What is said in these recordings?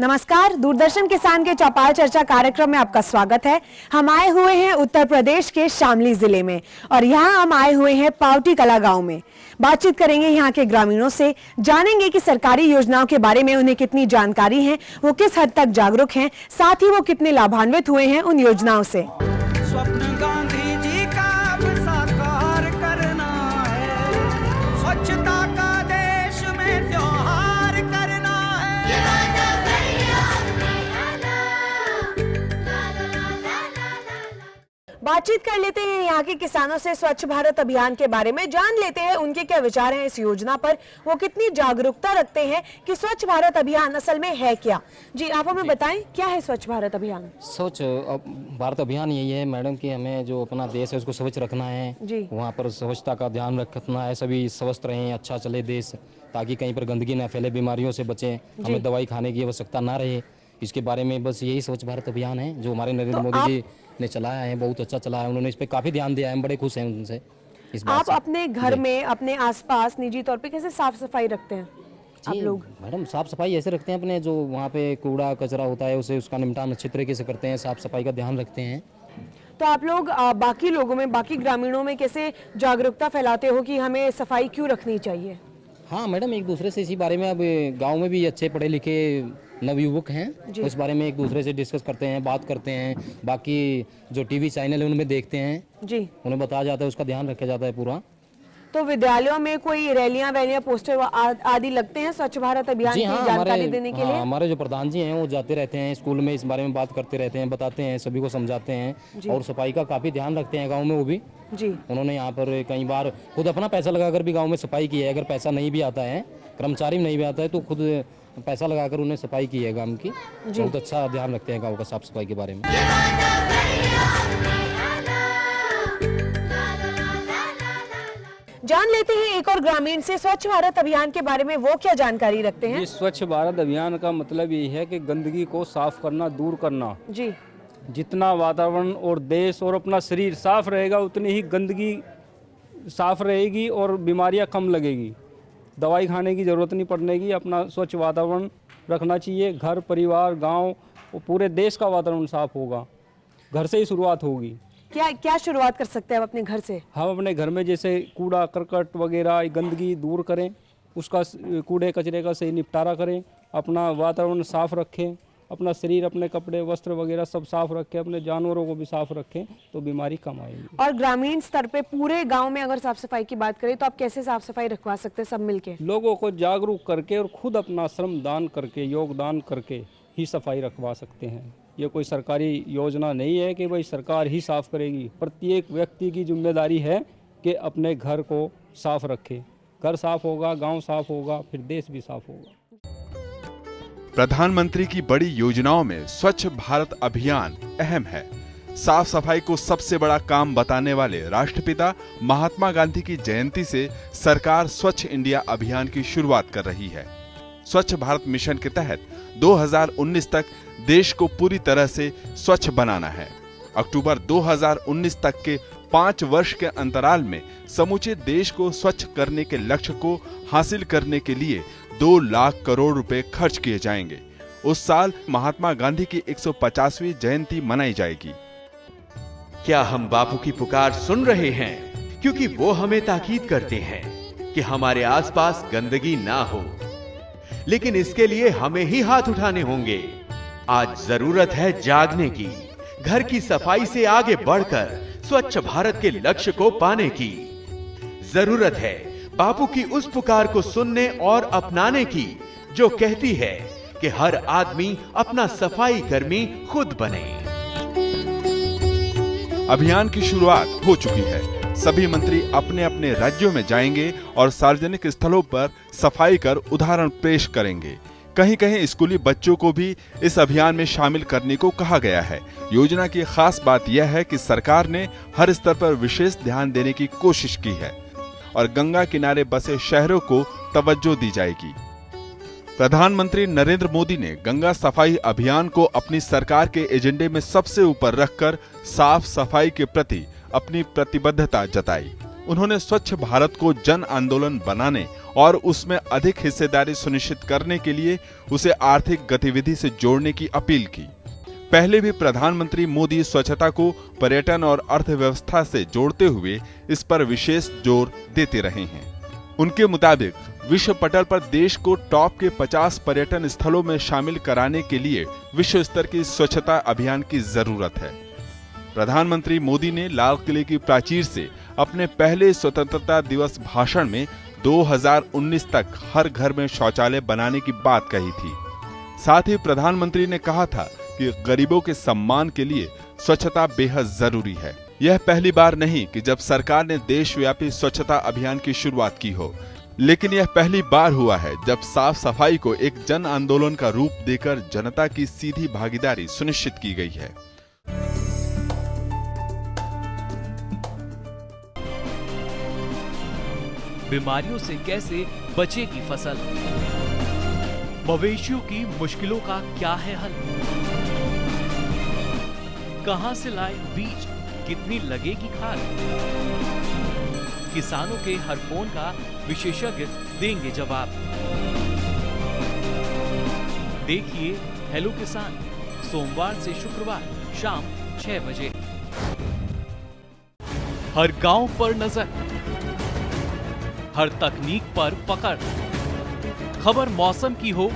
नमस्कार, दूरदर्शन किसान के चौपाल चर्चा कार्यक्रम में आपका स्वागत है। हम आए हुए हैं उत्तर प्रदेश के शामली जिले में और यहाँ हम आए हुए हैं पावटी कला गांव में। बातचीत करेंगे यहाँ के ग्रामीणों से, जानेंगे कि सरकारी योजनाओं के बारे में उन्हें कितनी जानकारी है, वो किस हद तक जागरूक हैं, साथ ही वो कितने लाभान्वित हुए हैं उन योजनाओं से। स्वप्न गांधी जी का अब साकार करना है, स्वच्छता का देश में त्योहार करना है। बातचीत कर लेते हैं यहाँ के किसानों से स्वच्छ भारत अभियान के बारे में, जान लेते हैं उनके क्या विचार हैं इस योजना पर, वो कितनी जागरूकता रखते हैं कि स्वच्छ भारत अभियान असल में है क्या। जी, आप हमें बताएं क्या है स्वच्छ भारत अभियान। स्वच्छ भारत अभियान यही है मैडम कि हमें जो अपना देश है उसको स्वच्छ रखना है जी। वहाँ पर स्वच्छता का ध्यान रखना है, सभी स्वस्थ रहें, अच्छा चले देश, ताकि कहीं पर गंदगी न फैले, बीमारियों से बचें, हमें दवाई खाने की आवश्यकता ना रहे। इसके बारे में बस यही स्वच्छ भारत अभियान है जो हमारे नरेंद्र मोदी जी ने चलाया है, बहुत अच्छा चलाया है। उन्होंने इस पे काफी ध्यान दिया है, हम बड़े खुश हैं उनसे इस बात आप से। अपने घर में, अपने आसपास, निजी तौर पे कैसे साफ सफाई रखते हैं आप लोग? मैडम साफ सफाई ऐसे रखते हैं, अपने जो वहाँ पे कूड़ा कचरा होता है उसे उसका निपटान अच्छे तरीके से करते हैं, साफ सफाई का ध्यान रखते हैं। तो आप लोग बाकी लोगों में, बाकी ग्रामीणों में कैसे जागरूकता फैलाते हो कि हमें सफाई क्यों रखनी चाहिए? हाँ मैडम, एक दूसरे से इसी बारे में, अब गांव में भी अच्छे पढ़े लिखे नवयुवक हैं, तो इस बारे में एक दूसरे से डिस्कस करते हैं, बात करते हैं। बाकी जो टीवी चैनल है उनमें देखते हैं जी, उन्हें बताया जाता है, उसका ध्यान रखा जाता है पूरा। तो विद्यालयों में कोई रैलियां वैलियां, पोस्टर आदि लगते हैं स्वच्छ भारत अभियान की जानकारी देने के लिए? हमारे जो प्रधान जी हैं वो जाते रहते हैं स्कूल में, इस बारे में बात करते रहते हैं, बताते हैं, सभी को समझाते हैं और सफाई का काफी ध्यान रखते हैं गाँव में। वो भी जी, उन्होंने यहाँ पर कई बार खुद अपना पैसा लगाकर भी गाँव में सफाई की है। अगर पैसा नहीं भी आता है, कर्मचारी नहीं भी आता है, तो खुद पैसा लगाकर उन्हें सफाई की है गांव की। बहुत अच्छा ध्यान रखते हैं गांव का साफ सफाई के बारे में। जान लेते हैं एक और ग्रामीण से स्वच्छ भारत अभियान के बारे में, वो क्या जानकारी रखते हैं। ये स्वच्छ भारत अभियान का मतलब यही है कि गंदगी को साफ करना, दूर करना। जी, जितना वातावरण और देश और अपना शरीर साफ रहेगा उतनी ही गंदगी साफ रहेगी और बीमारियां कम लगेगी, दवाई खाने की ज़रूरत नहीं पड़ने की। अपना स्वच्छ वातावरण रखना चाहिए, घर परिवार गांव और पूरे देश का वातावरण साफ होगा, घर से ही शुरुआत होगी। क्या शुरुआत कर सकते हैं आप अपने घर से? हम अपने घर में जैसे कूड़ा करकट वगैरह गंदगी दूर करें, उसका कूड़े कचरे का सही निपटारा करें, अपना वातावरण साफ रखें, अपना शरीर, अपने कपड़े वस्त्र वगैरह सब साफ रखें, अपने जानवरों को भी साफ रखें, तो बीमारी कम आएगी। और ग्रामीण स्तर पे पूरे गांव में अगर साफ सफाई की बात करें तो आप कैसे साफ सफाई रखवा सकते हैं सब मिलके? लोगों को जागरूक करके और खुद अपना श्रम दान करके, योगदान करके ही सफाई रखवा सकते हैं। ये कोई सरकारी योजना नहीं है कि भाई सरकार ही साफ करेगी। प्रत्येक व्यक्ति की जिम्मेदारी है कि अपने घर को साफ रखे। घर साफ होगा, गांव साफ होगा, फिर देश भी साफ होगा। प्रधानमंत्री की बड़ी योजनाओं में स्वच्छ भारत अभियान अहम है। साफ सफाई को सबसे बड़ा काम बताने वाले राष्ट्रपिता महात्मा गांधी की जयंती से सरकार स्वच्छ इंडिया अभियान की शुरुआत कर रही है। स्वच्छ भारत मिशन के तहत 2019 तक देश को पूरी तरह से स्वच्छ बनाना है। अक्टूबर 2019 तक के 5 वर्ष के अंतराल में समूचे देश को स्वच्छ करने के लक्ष्य को हासिल करने के लिए 2 लाख करोड़ रुपए खर्च किए जाएंगे। उस साल महात्मा गांधी की 150वीं जयंती मनाई जाएगी। क्या हम बापू की पुकार सुन रहे हैं? क्योंकि वो हमें ताकीद करते हैं कि हमारे आसपास गंदगी ना हो, लेकिन इसके लिए हमें ही हाथ उठाने होंगे। आज जरूरत है जागने की, घर की सफाई से आगे बढ़कर स्वच्छ भारत के लक्ष्य को पाने की। जरूरत है बापू की उस पुकार को सुनने और अपनाने की जो कहती है कि हर आदमी अपना सफाई कर्मी खुद बने। अभियान की शुरुआत हो चुकी है। सभी मंत्री अपने अपने राज्यों में जाएंगे और सार्वजनिक स्थलों पर सफाई कर उदाहरण पेश करेंगे। कहीं कहीं स्कूली बच्चों को भी इस अभियान में शामिल करने को कहा गया है। योजना की खास बात यह है कि सरकार ने हर स्तर पर विशेष ध्यान देने की कोशिश की है और गंगा किनारे बसे शहरों को तवज्जो दी जाएगी। प्रधानमंत्री नरेंद्र मोदी ने गंगा सफाई अभियान को अपनी सरकार के एजेंडे में सबसे ऊपर रखकर साफ सफाई के प्रति अपनी प्रतिबद्धता जताई। उन्होंने स्वच्छ भारत को जन आंदोलन बनाने और उसमें अधिक हिस्सेदारी सुनिश्चित करने के लिए उसे आर्थिक गतिविधि से जोड़ने की अपील की। पहले भी प्रधानमंत्री मोदी स्वच्छता को पर्यटन और अर्थव्यवस्था से जोड़ते हुए इस पर विशेष जोर देते रहे हैं। उनके मुताबिक विश्व पटल पर देश को टॉप के 50 पर्यटन स्थलों में शामिल कराने के लिए विश्व स्तर की स्वच्छता अभियान की जरूरत है। प्रधानमंत्री मोदी ने लाल किले की प्राचीर से अपने पहले स्वतंत्रता दिवस भाषण में 2019 तक हर घर में शौचालय बनाने की बात कही थी। साथ ही प्रधानमंत्री ने कहा था कि गरीबों के सम्मान के लिए स्वच्छता बेहद जरूरी है। यह पहली बार नहीं कि जब सरकार ने देशव्यापी स्वच्छता अभियान की शुरुआत की हो, लेकिन यह पहली बार हुआ है जब साफ सफाई को एक जन आंदोलन का रूप देकर जनता की सीधी भागीदारी सुनिश्चित की गई है। बीमारियों से कैसे बचेगी फसल? मवेशियों की मुश्किलों का क्या है हल? कहां से लाए बीज, कितनी लगेगी खाद? किसानों के हर फोन का विशेषज्ञ देंगे जवाब। देखिए हेलो किसान, सोमवार से शुक्रवार शाम 6 बजे। हर गांव पर नजर, हर तकनीक पर पकड़, खबर मौसम की हो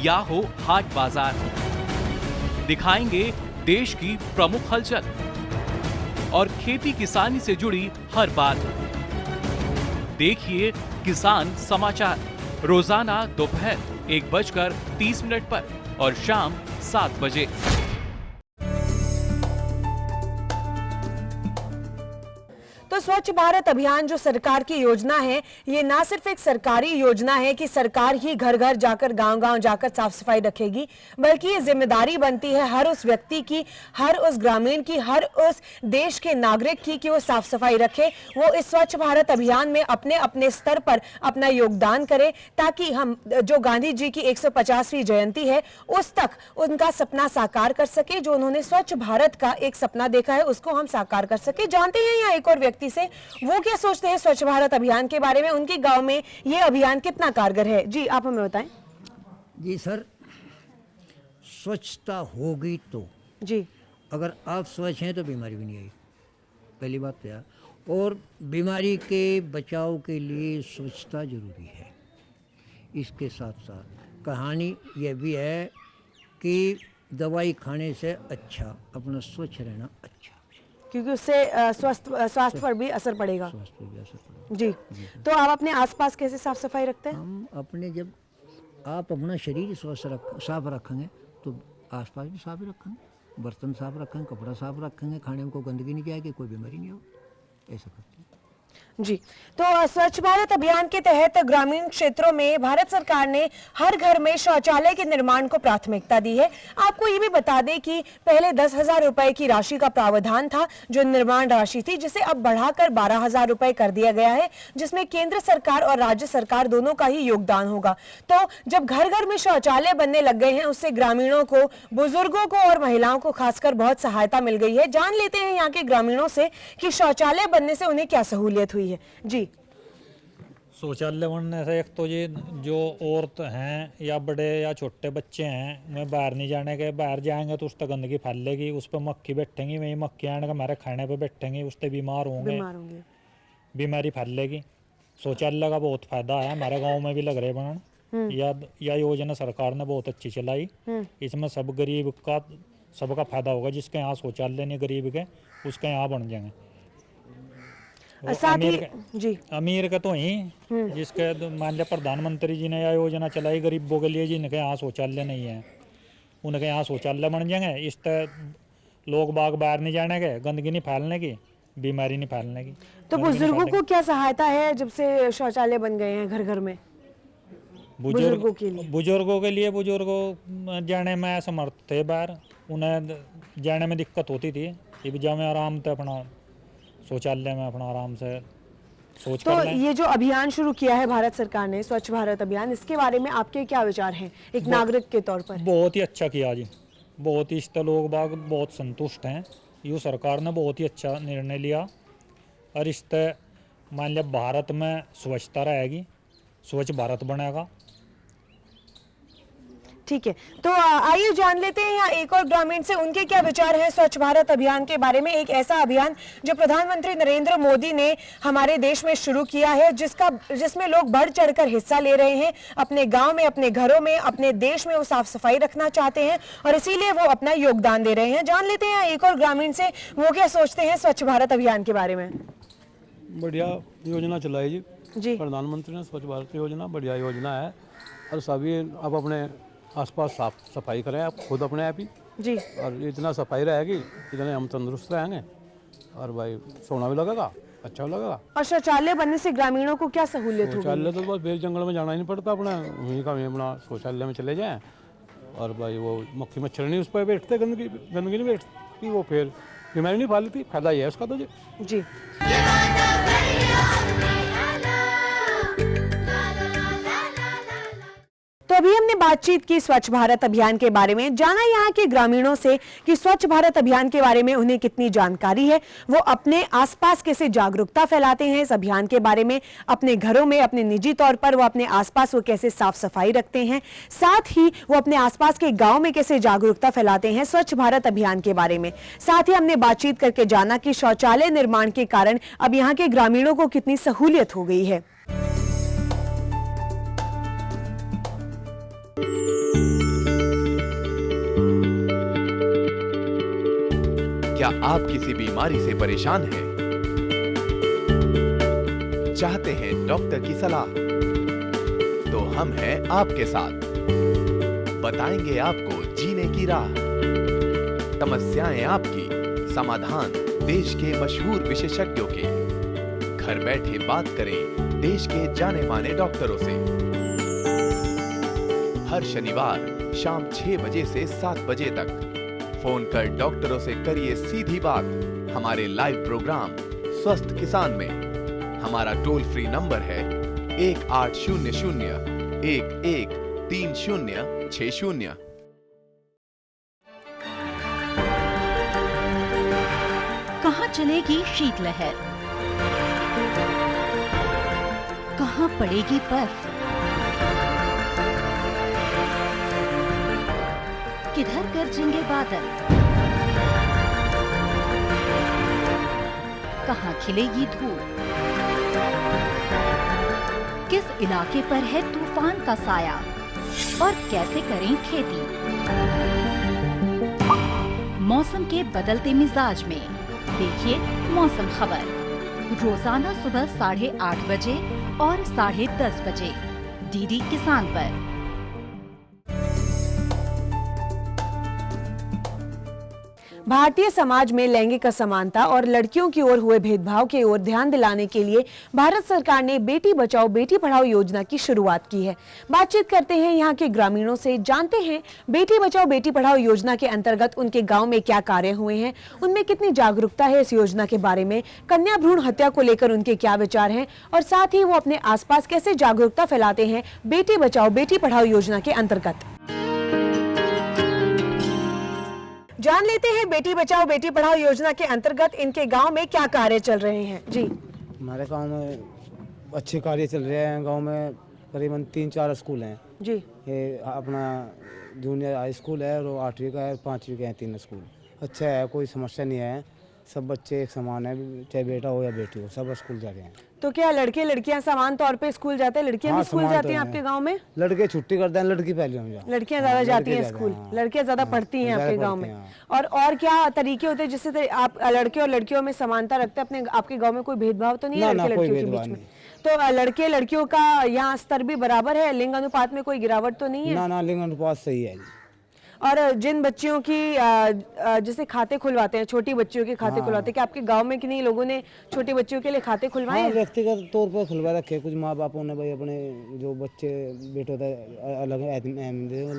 या हो हाट बाजार, दिखाएंगे देश की प्रमुख हलचल और खेती किसानी से जुड़ी हर बात। देखिए किसान समाचार रोजाना दोपहर 1:30 पर और शाम 7 बजे। तो स्वच्छ भारत अभियान जो सरकार की योजना है, ये ना सिर्फ एक सरकारी योजना है कि सरकार ही घर घर जाकर गांव-गांव जाकर साफ सफाई रखेगी, बल्कि ये जिम्मेदारी बनती है हर उस व्यक्ति की, हर उस ग्रामीण की, हर उस देश के नागरिक की कि वो साफ सफाई रखे। वो इस स्वच्छ भारत अभियान में अपने अपने स्तर पर अपना योगदान करे, ताकि हम जो गांधी जी की 150वीं जयंती है उस तक उनका सपना साकार कर सके। जो उन्होंने स्वच्छ भारत का एक सपना देखा है उसको हम साकार कर सके। जानते हैं यहाँ एक और व्यक्ति से वो क्या सोचते हैं स्वच्छ भारत अभियान के बारे में, उनके गांव में ये अभियान कितना कारगर है। जी आप हमें बताएं। जी सर, स्वच्छता होगी तो जी, अगर आप स्वच्छ हैं तो बीमारी भी नहीं आएगी, पहली बात तो यार। और बीमारी के बचाव के लिए स्वच्छता जरूरी है। इसके साथ साथ कहानी यह भी है कि दवाई खाने से अच्छा अपना स्वच्छ रहना अच्छा, क्योंकि उससे स्वास्थ्य पर भी असर पड़ेगा। स्वास्थ्य पे भी असर पड़ेगा। जी, तो आप अपने आसपास कैसे साफ सफाई रखते हैं? हम अपने, जब आप अपना शरीर साफ रखेंगे तो आसपास भी साफ ही रखेंगे, बर्तन साफ रखेंगे, कपड़ा साफ रखेंगे, खाने में कोई गंदगी नहीं जाएगी, कोई बीमारी नहीं होगी, ऐसा करते हैं। जी, तो स्वच्छ भारत अभियान के तहत ग्रामीण क्षेत्रों में भारत सरकार ने हर घर में शौचालय के निर्माण को प्राथमिकता दी है। आपको ये भी बता दें कि पहले 10,000 रुपए की राशि का प्रावधान था, जो निर्माण राशि थी, जिसे अब बढ़ाकर 12,000 रुपए कर दिया गया है, जिसमें केंद्र सरकार और राज्य सरकार दोनों का ही योगदान होगा। तो जब घर घर में शौचालय बनने लग गए हैं, उससे ग्रामीणों को, बुजुर्गों को और महिलाओं को खासकर बहुत सहायता मिल गई है। जान लेते हैं यहाँ के ग्रामीणों से कि शौचालय बनने से उन्हें क्या सहूलियत हुई है। जी, शौचालय बनने से एक तो ये जो औरत हैं या बड़े या छोटे बच्चे हैं, उन्हें बाहर नहीं जाने के, बाहर जाएंगे तो उस तक गंदगी फैलेगी, उस पर मक्खी बैठेंगी, वही मक्खी आने का हमारे खाने पे बैठेंगी, उससे बीमार होंगे, बीमारी फैलेगी। शौचालय का बहुत फायदा है, हमारे गांव में भी लग रहे बनन। या योजना सरकार ने बहुत अच्छी चलाई, इसमें सब गरीब का सबका फायदा होगा। जिसके यहाँ शौचालय नहीं गरीब के, उसके यहाँ बन जाएंगे। अमीर का तो ही, जिसके मान लिया प्रधानमंत्री जी ने यह योजना चलाई गरीबों के लिए, जिनके यहाँ शौचालय नहीं है उनके यहाँ शौचालय बन जाएंगे। इस तरह लोग बाग बाहर नहीं जाने के, गंदगी नहीं फैलने की, बीमारी नहीं फैलने की। तो बुजुर्गों को क्या सहायता है जब से शौचालय बन गए हैं घर घर में? बुजुर्गों के लिए बुजुर्गों जाने में असमर्थ थे बाहर, उन्हें जाने में दिक्कत होती थी, ये जाओ में आराम से अपना शौचालय में अपना आराम से सोच तो कर लें। ये जो अभियान शुरू किया है भारत सरकार ने, स्वच्छ भारत अभियान, इसके बारे में आपके क्या विचार हैं एक नागरिक के तौर पर? बहुत ही अच्छा किया जी, बहुत ही, इससे लोग बाग बहुत संतुष्ट हैं। यू सरकार ने बहुत ही अच्छा निर्णय लिया, और इससे मान लिया भारत में स्वच्छता रहेगी स्वच्छ भारत बनेगा। ठीक है, तो आइए जान लेते हैं यहाँ एक और ग्रामीण से उनके क्या विचार हैं स्वच्छ भारत अभियान के बारे में। एक ऐसा अभियान जो प्रधानमंत्री नरेंद्र मोदी ने हमारे देश में शुरू किया है, जिसमें लोग बढ़ चढ़कर हिस्सा ले रहे हैं। अपने गांव में, अपने घरों में, अपने देश में वो साफ सफाई रखना चाहते हैं और इसीलिए वो अपना योगदान दे रहे हैं। जान लेते हैं एक और ग्रामीण से वो क्या सोचते हैं स्वच्छ भारत अभियान के बारे में। बढ़िया योजना चलाई जी, प्रधानमंत्री ने स्वच्छ भारत योजना बढ़िया योजना है और सभी अब अपने आसपास साफ सफाई करें, आप खुद अपने आप ही जी, और इतना सफाई रहेगी इतने हम तंदुरुस्त रहेंगे और भाई सोना भी लगेगा, अच्छा भी लगेगा। और शौचालय बनने से ग्रामीणों को क्या सहूलियत होगी? शौचालय तो बस बेर जंगल में जाना ही नहीं पड़ता, अपना वहीं का वहीं अपना शौचालय में चले जाएं और भाई वो मक्खी मच्छर नहीं उस पर बैठते, गंदगी नहीं बैठती, वो फिर बीमारी नहीं फैलती। फायदा ये है उसका तो जी। तो अभी हमने बातचीत की स्वच्छ भारत अभियान के बारे में, जाना यहाँ के ग्रामीणों से कि स्वच्छ भारत अभियान के बारे में उन्हें कितनी जानकारी है, वो अपने आसपास कैसे जागरूकता फैलाते हैं इस अभियान के बारे में, अपने घरों में, अपने निजी तौर पर वो अपने आसपास वो कैसे साफ सफाई रखते हैं, साथ ही वो अपने आसपास के गांव में कैसे जागरूकता फैलाते हैं स्वच्छ भारत अभियान के बारे में। साथ ही हमने बातचीत करके जाना कि शौचालय निर्माण के कारण अब यहाँ के ग्रामीणों को कितनी सहूलियत हो गई है। क्या आप किसी बीमारी से परेशान हैं? चाहते हैं डॉक्टर की सलाह? तो हम हैं आपके साथ, बताएंगे आपको जीने की राह। समस्याएं आपकी, समाधान देश के मशहूर विशेषज्ञों के। घर बैठे बात करें देश के जाने माने डॉक्टरों से। हर शनिवार शाम 6 बजे से 7 बजे तक फोन कर डॉक्टरों से करिए सीधी बात हमारे लाइव प्रोग्राम स्वस्थ किसान में। हमारा टोल फ्री नंबर है 1800-113060। कहां चलेगी शीतलहर, कहां पड़ेगी बर्फ, किधर गरजेंगे बादल, कहां खिलेगी धूप, किस इलाके पर है तूफान का साया और कैसे करें खेती। मौसम के बदलते मिजाज में देखिए मौसम खबर रोजाना सुबह 8:30 बजे और 10:30 बजे डीडी किसान पर। भारतीय समाज में लैंगिक असमानता और लड़कियों की ओर हुए भेदभाव की ओर ध्यान दिलाने के लिए भारत सरकार ने बेटी बचाओ बेटी पढ़ाओ योजना की शुरुआत की है। बातचीत करते हैं यहाँ के ग्रामीणों से, जानते हैं बेटी बचाओ बेटी पढ़ाओ योजना के अंतर्गत उनके गांव में क्या कार्य हुए हैं, उनमें कितनी जागरूकता है इस योजना के बारे में, कन्या भ्रूण हत्या को लेकर उनके क्या विचार हैं और साथ ही वो अपने आसपास कैसे जागरूकता फैलाते हैं बेटी बचाओ बेटी पढ़ाओ योजना के अंतर्गत। जान लेते हैं बेटी बचाओ बेटी पढ़ाओ योजना के अंतर्गत इनके गांव में क्या कार्य चल रहे हैं। जी, हमारे गांव में अच्छे कार्य चल रहे हैं। गांव में करीबन 3-4 स्कूल हैं जी। ये अपना जूनियर हाई स्कूल है और 8वीं का है, 5वीं का है, 3 स्कूल अच्छा है, कोई समस्या नहीं है। सब बच्चे एक समान है, चाहे बेटा हो या बेटी हो, सब स्कूल जा रहे हैं। तो क्या लड़के लड़कियां समान तौर पे स्कूल जाते हैं? लड़कियां भी स्कूल जाती हैं आपके गांव में? लड़के छुट्टी करते हैं, लड़की पहले हम जाते हैं। लड़कियां ज्यादा जाती हैं स्कूल, लड़कियां ज्यादा पढ़ती हैं आपके गांव में। और क्या तरीके होते हैं जिससे आप लड़के और लड़कियों में समानता रखते हैं? अपने आपके गाँव में कोई भेदभाव तो नहीं है लड़के लड़कियों के बीच में? तो लड़के लड़कियों का यहाँ स्तर भी बराबर है, लिंग अनुपात में कोई गिरावट तो नहीं है? ना, लिंग अनुपात सही है। और जिन बच्चियों की जैसे खाते खुलवाते हैं, छोटी बच्चियों के खाते खुलवाते हैं, क्या आपके गांव में किन्हीं लोगों ने छोटी बच्चियों के लिए खाते खुलवाए हैं? व्यक्तिगत तौर पर खुलवा रखे कुछ माँ बापों ने, भाई अपने जो बच्चे बेटे होता है अलग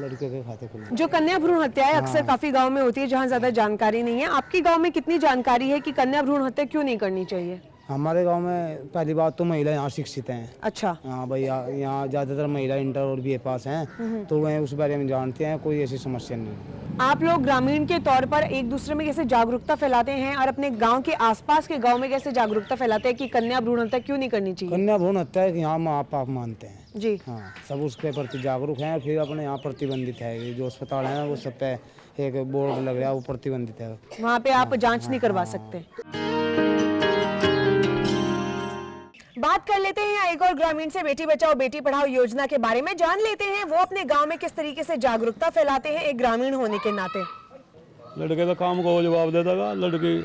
लड़कियों के खाते खुलवाए। जो कन्या भ्रूण हत्या है अक्सर काफी गाँव में होती है जहाँ ज्यादा जानकारी नहीं है, आपके गाँव में कितनी जानकारी है कि कन्या भ्रूण हत्या क्यों नहीं करनी चाहिए? हमारे गांव में पहली बात तो महिला यहाँ शिक्षित हैं। अच्छा। हाँ भाई, यहाँ ज्यादातर महिला इंटर और बीए पास हैं, तो वह उस बारे में जानते हैं, कोई ऐसी समस्या नहीं। आप लोग ग्रामीण के तौर पर एक दूसरे में कैसे जागरूकता फैलाते हैं और अपने गांव के आसपास के गांव में कैसे जागरूकता फैलाते हैं कि कन्या भ्रूण हत्या क्यों नहीं करनी चाहिए? कन्या भ्रूण हत्या यहाँ माँ बाप मानते हैं जी। हाँ, सब उसके प्रति जागरूक हैं। फिर अपने यहाँ प्रतिबंधित है, ये जो अस्पताल है ना वो सब पे एक बोर्ड लग रहा है, वो प्रतिबंधित है। वहाँ पे आप जांच नहीं करवा सकते। बात कर लेते हैं एक और ग्रामीण से बेटी बचाओ बेटी पढ़ाओ योजना के बारे में, जान लेते हैं वो अपने गांव में किस तरीके से जागरूकता फैलाते हैं एक ग्रामीण होने के नाते। लड़के का काम को जवाब दे देगा, लड़की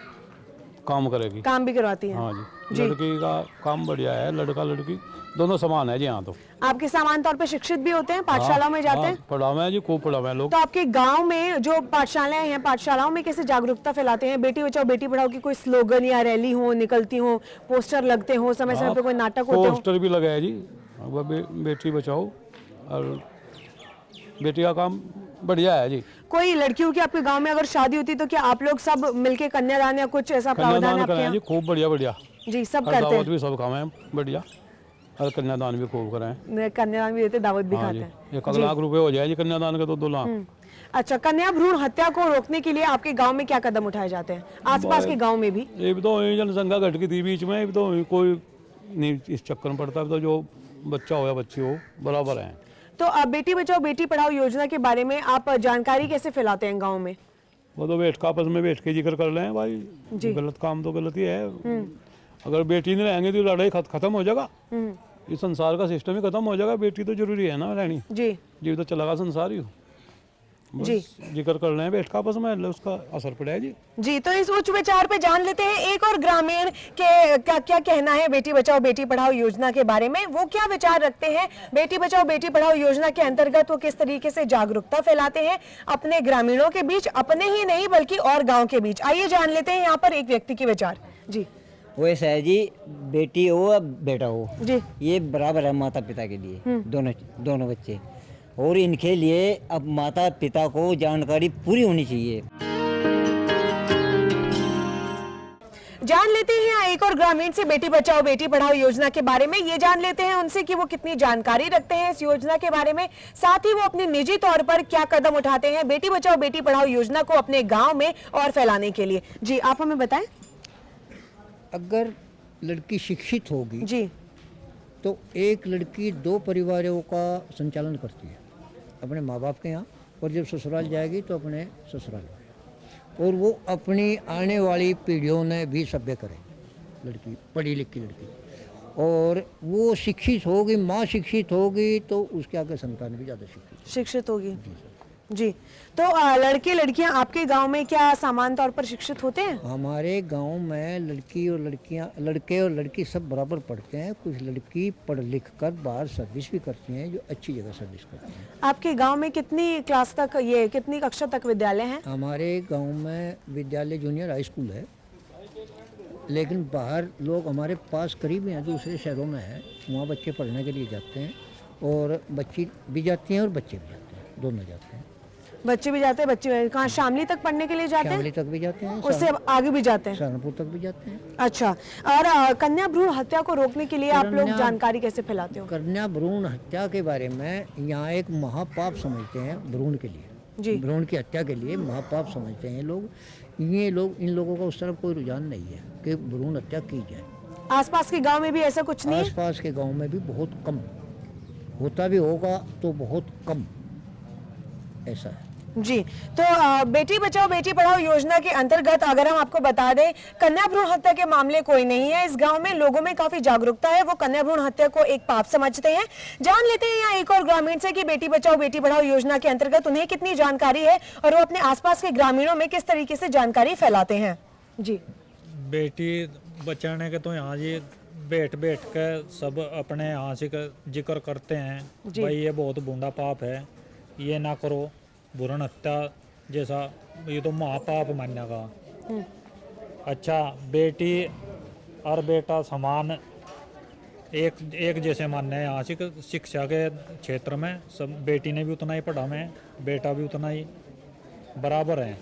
काम करेगी, काम भी करवाती है। हाँ जी, लड़की का काम बढ़िया है, लड़का लड़की दोनों समान है जी। यहाँ तो आपके सामान्य तौर पे शिक्षित भी होते हैं, पाठशाला में जाते हैं? पढ़ावे हैं जी, खूब पढ़ावे हैं लोग। तो आपके गांव में जो पाठशालाएं हैं, पाठशालाओं में कैसे जागरूकता फैलाते हैं? बेटी बचाओ बेटी पढ़ाओ की कोई स्लोगन या रैली हो, निकलती हो, पोस्टर लगते हो, समय समय पे कोई नाटक होते हो? पोस्टर भी लगा है जी, बेटी बचाओ और बेटी का काम बढ़िया है जी। कोई लड़कियों की आपके गांव में अगर शादी होती तो क्या आप लोग सब मिलके कन्यादान या कुछ ऐसा प्रावधान है आपके यहाँ? जी खूब बढ़िया बढ़िया जी, सब करते हैं। भी सब काम है बढ़िया, और कन्यादान भी खूब कराएं। कन्यादान भी देते, दावत भी खाते हैं। 1 लाख रुपए हो जाए जी कन्यादान के, तो 2 लाख। अच्छा, कन्या भ्रूण हत्या को रोकने के लिए आपके गांव में क्या कदम उठाए जाते हैं, आसपास के गांव में भी? ये भी तो जनसंख्या घट गई थी बीच में, ये भी तो कोई नहीं इस चक्कर में पड़ता, तो जो बच्चा हो या बच्ची हो बराबर है। तो अब बेटी बचाओ बेटी पढ़ाओ योजना के बारे में आप जानकारी कैसे फैलाते हैं गाँव में? वो तो आपस में बैठ के जिक्र कर लें भाई, गलत काम तो गलत ही है। अगर बेटी नहीं रहेंगे तो लड़ाई खत्म हो जाएगा, इस संसार का सिस्टम ही खत्म हो जाएगा। बेटी तो जरूरी है ना रहनी जी, जी, तो चलेगा संसार ही। जी, जिक्र कर रहे हैं बैठ का आपस में, उसका असर पड़ेगा जी। जी, तो इस उच्च विचार पे जान लेते हैं एक और ग्रामीण के क्या कहना है बेटी बचाओ बेटी पढ़ाओ योजना के बारे में। वो क्या विचार रखते हैं बेटी बचाओ बेटी पढ़ाओ योजना के अंतर्गत, वो किस तरीके से जागरूकता फैलाते हैं अपने ग्रामीणों के बीच, अपने ही नहीं बल्कि और गाँव के बीच। आइए जान लेते हैं यहाँ पर एक व्यक्ति के विचार। जी, वैसा है जी, बेटी हो या बेटा हो जी, ये बराबर है माता पिता के लिए, दोनों बच्चे। और इनके लिए अब माता पिता को जानकारी पूरी होनी चाहिए। जान लेते हैं एक और ग्रामीण से बेटी बचाओ बेटी पढ़ाओ योजना के बारे में। ये जान लेते हैं उनसे कि वो कितनी जानकारी रखते हैं इस योजना के बारे में, साथ ही वो अपने निजी तौर पर क्या कदम उठाते हैं बेटी बचाओ बेटी पढ़ाओ योजना को अपने गांव में और फैलाने के लिए। जी, आप हमें बताएं। अगर लड़की शिक्षित होगी जी, तो एक लड़की 2 परिवारों का संचालन करती है, अपने माँ बाप के यहाँ, और जब ससुराल जाएगी तो अपने ससुराल, और वो अपनी आने वाली पीढ़ियों ने भी सभ्य करे। लड़की पढ़ी लिखी लड़की, और वो शिक्षित होगी, माँ शिक्षित होगी तो उसके आगे संतान भी ज़्यादा शिक्षित होगी। जी, तो लड़के लड़कियां आपके गांव में क्या सामान्य तौर पर शिक्षित होते हैं? हमारे गांव में लड़की और लड़कियां, लड़के और लड़की सब बराबर पढ़ते हैं। कुछ लड़की पढ़ लिख कर बाहर सर्विस भी करती हैं, जो अच्छी जगह सर्विस करती हैं। आपके गांव में कितनी क्लास तक, ये कितनी कक्षा तक विद्यालय हैं? हमारे गांव में विद्यालय जूनियर हाई स्कूल है, लेकिन बाहर लोग हमारे पास करीब हैं, दूसरे शहरों में है, वहाँ बच्चे पढ़ने के लिए जाते हैं, और बच्ची भी जाती हैं और बच्चे भी जाते हैं, दोनों जाते हैं। बच्चे भी जाते हैं, बच्चे कहाँ शामली तक पढ़ने के लिए जाते हैं? शामली तक भी जाते हैं, उससे आगे भी जाते हैं, सहारनपुर तक भी जाते हैं। अच्छा, और कन्या भ्रूण हत्या को रोकने के लिए आप लोग जानकारी कैसे फैलाते हो? कन्या भ्रूण हत्या के बारे में यहाँ एक महापाप समझते हैं भ्रूण के लिए जी, भ्रूण की हत्या के लिए महापाप समझते हैं लोग। इन लोगों का उस तरफ कोई रुझान नहीं है कि भ्रूण हत्या की जाए। आसपास के गांव में भी ऐसा कुछ नहीं है? आसपास के गांव में भी बहुत कम होता, भी होगा तो बहुत कम, ऐसा है। जी, तो बेटी बचाओ बेटी पढ़ाओ योजना के अंतर्गत अगर हम आपको बता दें, कन्या भ्रूण हत्या के मामले कोई नहीं है इस गांव में। लोगों में काफी जागरूकता है, वो कन्या भ्रूण हत्या को एक पाप समझते हैं। जान लेते हैं यहाँ एक और ग्रामीण से कि बेटी बचाओ बेटी पढ़ाओ योजना के अंतर्गत उन्हें कितनी जानकारी है और वो अपने आसपास के ग्रामीणों में किस तरीके से जानकारी फैलाते हैं। जी, बेटी बचाने के तो यहाँ जी बैठ के सब अपने यहाँ से जिक्र करते हैं, भाई ये बहुत बूढ़ा पाप है, ये ना करो, भ्रूण हत्या जैसा ये तो महापाप मानने का। अच्छा, बेटी और बेटा समान एक जैसे मानने हैं यहाँ से। शिक्षा के क्षेत्र में सब बेटी ने भी उतना ही पढ़ा में, बेटा भी उतना ही बराबर है,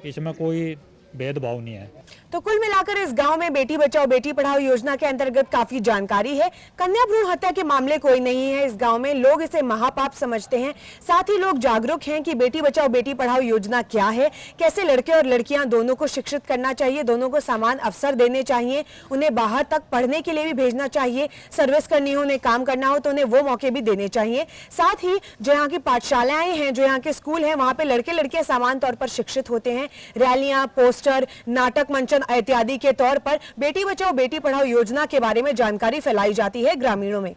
इसमें कोई भेदभाव नहीं है। तो कुल मिलाकर इस गांव में बेटी बचाओ बेटी पढ़ाओ योजना के अंतर्गत काफी जानकारी है। कन्या भ्रूण हत्या के मामले कोई नहीं है इस गांव में, लोग इसे महापाप समझते हैं। साथ ही लोग जागरूक हैं कि बेटी बचाओ बेटी पढ़ाओ योजना क्या है, कैसे लड़के और लड़कियां दोनों को शिक्षित करना चाहिए, दोनों को समान अवसर देने चाहिए, उन्हें बाहर तक पढ़ने के लिए भी भेजना चाहिए, सर्विस करनी हो, उन्हें काम करना हो तो उन्हें वो मौके भी देने चाहिए। साथ ही जो यहाँ की पाठशालाएं हैं, जो यहाँ के स्कूल हैं, वहां पे लड़के लड़कियां समान तौर पर शिक्षित होते हैं। रैलियां, पोस्टर, नाटक मंचन इत्यादि के तौर पर बेटी बचाओ बेटी पढ़ाओ योजना के बारे में जानकारी फैलाई जाती है ग्रामीणों में।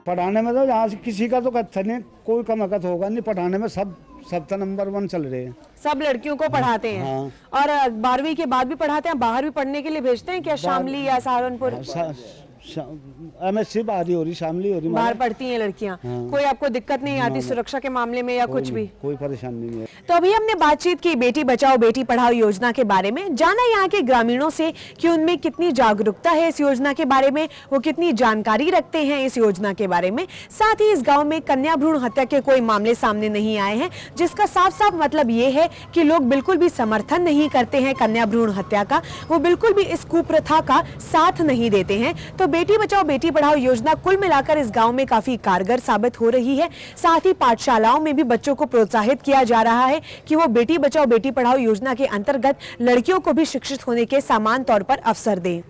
पढ़ाने में तो यहाँ से किसी का तो कच्चा नहीं, कोई कम अकत होगा नहीं। पढ़ाने में सब तो नंबर 1 चल रहे हैं। सब लड़कियों को पढ़ाते हैं। हाँ। और 12वीं के बाद भी पढ़ाते हैं, बाहर भी पढ़ने के लिए भेजते हैं क्या? शामली या सहारनपुर? MSc बाहरी हो रही, शामली हो रही, बाहर पढ़ती हैं लड़कियां। हाँ। कोई आपको दिक्कत नहीं आती सुरक्षा के मामले में या कुछ भी? कोई परेशानी नहीं है। तो अभी हमने बातचीत की बेटी बचाओ बेटी पढ़ाओ योजना के बारे में, जाना यहाँ के ग्रामीणों से कि उनमें कितनी जागरूकता है इस योजना के बारे में, वो कितनी जानकारी रखते हैं इस योजना के बारे में। साथ ही इस गांव में कन्या भ्रूण हत्या के कोई मामले सामने नहीं आए हैं, जिसका साफ साफ मतलब ये है कि लोग बिल्कुल भी समर्थन नहीं करते हैं कन्या भ्रूण हत्या का, वो बिल्कुल भी इस कुप्रथा का साथ नहीं देते हैं। तो बेटी बचाओ बेटी पढ़ाओ योजना कुल मिलाकर इस गांव में काफी कारगर साबित हो रही है। साथ ही पाठशालाओं में भी बच्चों को प्रोत्साहित किया जा रहा है कि वो बेटी बचाओ बेटी पढ़ाओ योजना के अंतर्गत लड़कियों को भी शिक्षित होने के समान तौर पर अवसर दें।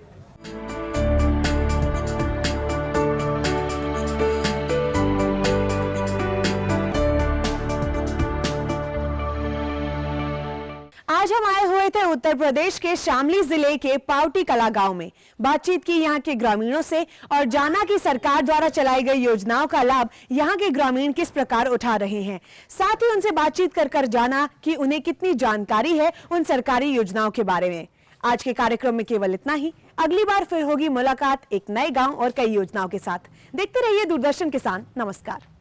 आज हम आए हुए थे उत्तर प्रदेश के शामली जिले के पावटी कला गांव में। बातचीत की यहाँ के ग्रामीणों से और जाना कि सरकार द्वारा चलाई गई योजनाओं का लाभ यहाँ के ग्रामीण किस प्रकार उठा रहे हैं। साथ ही उनसे बातचीत कर जाना कि उन्हें कितनी जानकारी है उन सरकारी योजनाओं के बारे में। आज के कार्यक्रम में केवल इतना ही। अगली बार फिर होगी मुलाकात एक नए गांव और कई योजनाओं के साथ। देखते रहिए दूरदर्शन किसान। नमस्कार।